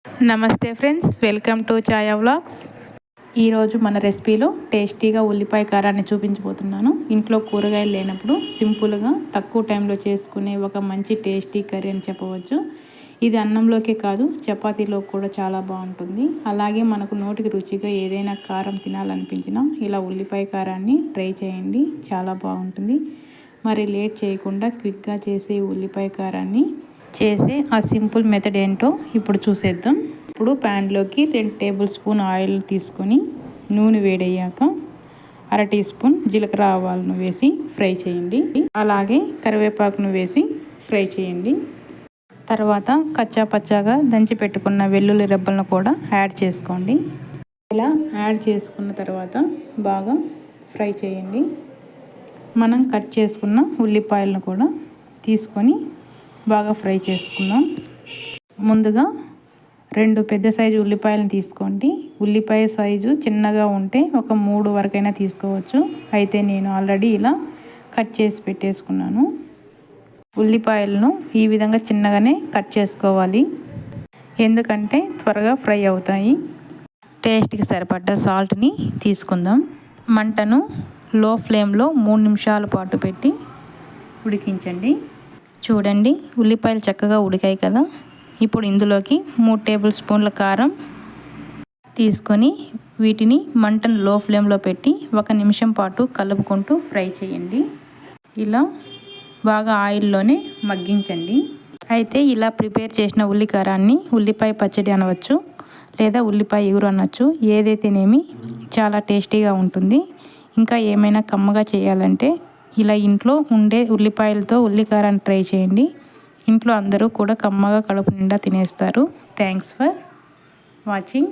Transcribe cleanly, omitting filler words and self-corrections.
నమస్తే friends, welcome to Chhaya vlogs. ఈరోజు మన రెసిపీలో టేస్టీగా ఉల్లిపాయ కారాన్ని చూపించబోతున్నాను. ఇంట్లో కూరగాయలు లేనప్పుడు సింపుల్గా తక్కువ టైంలో చేసుకునే ఒక మంచి టేస్టీ కర్రీ అని చెప్పవచ్చు. ఇది అన్నంలోకే కాదు, చపాతీలో కూడా చాలా బాగుంటుంది. అలాగే మనకు నోటికి రుచిగా ఏదైనా కారం తినాలనిపించినా ఇలా ఉల్లిపాయ కారాన్ని ట్రై చేయండి, చాలా బాగుంటుంది. మరి లేట్ చేయకుండా క్విక్గా చేసే ఉల్లిపాయ కారాన్ని చేసే ఆ సింపుల్ మెథడ్ ఏంటో ఇప్పుడు చూసేద్దాం. ఇప్పుడు ప్యాన్లోకి 2 టేబుల్ స్పూన్ ఆయిల్ తీసుకొని నూనె వేడయ్యాక 1/2 టీ స్పూన్ జీలకర్ర ఆవాలను వేసి ఫ్రై చేయండి. అలాగే కరివేపాకును వేసి ఫ్రై చేయండి. తర్వాత కచ్చా పచ్చాగా దంచి పెట్టుకున్న వెల్లుల్లి రెబ్బలను కూడా యాడ్ చేసుకోండి. ఇలా యాడ్ చేసుకున్న తర్వాత బాగా ఫ్రై చేయండి. మనం కట్ చేసుకున్న ఉల్లిపాయలను కూడా తీసుకొని బాగా ఫ్రై చేసుకుందాం. ముందుగా 2 పెద్ద సైజు ఉల్లిపాయలను తీసుకోండి. ఉల్లిపాయ సైజు చిన్నగా ఉంటే ఒక 3 వరకైనా తీసుకోవచ్చు. అయితే నేను ఆల్రెడీ ఇలా కట్ చేసి పెట్టేసుకున్నాను. ఉల్లిపాయలను ఈ విధంగా చిన్నగానే కట్ చేసుకోవాలి, ఎందుకంటే త్వరగా ఫ్రై అవుతాయి. టేస్ట్కి సరిపడ్డ సాల్ట్ని తీసుకుందాం. మంటను లో ఫ్లేమ్లో 3 నిమిషాల పాటు పెట్టి ఉడికించండి. చూడండి, ఉల్లిపాయలు చక్కగా ఉడికాయి కదా. ఇప్పుడు ఇందులోకి 3 టేబుల్ స్పూన్ల కారం తీసుకొని వీటిని మంటను లో ఫ్లేమ్లో పెట్టి 1 నిమిషం పాటు కలుపుకుంటూ ఫ్రై చేయండి. ఇలా బాగా ఆయిల్లోనే మగ్గించండి. అయితే ఇలా ప్రిపేర్ చేసిన ఉల్లికారాన్ని ఉల్లిపాయ పచ్చడి అనవచ్చు, లేదా ఉల్లిపాయ ఇగురు అనవచ్చు. ఏదైతేనేమి చాలా టేస్టీగా ఉంటుంది. ఇంకా ఏమైనా కమ్మగా చేయాలంటే ఇలా ఇంట్లో ఉండే ఉల్లిపాయలతో ఉల్లికారాన్ని ట్రై చేయండి. ఇంట్లో అందరూ కూడా కమ్మగా కడుపు నిండా తినేస్తారు. Thanks for watching.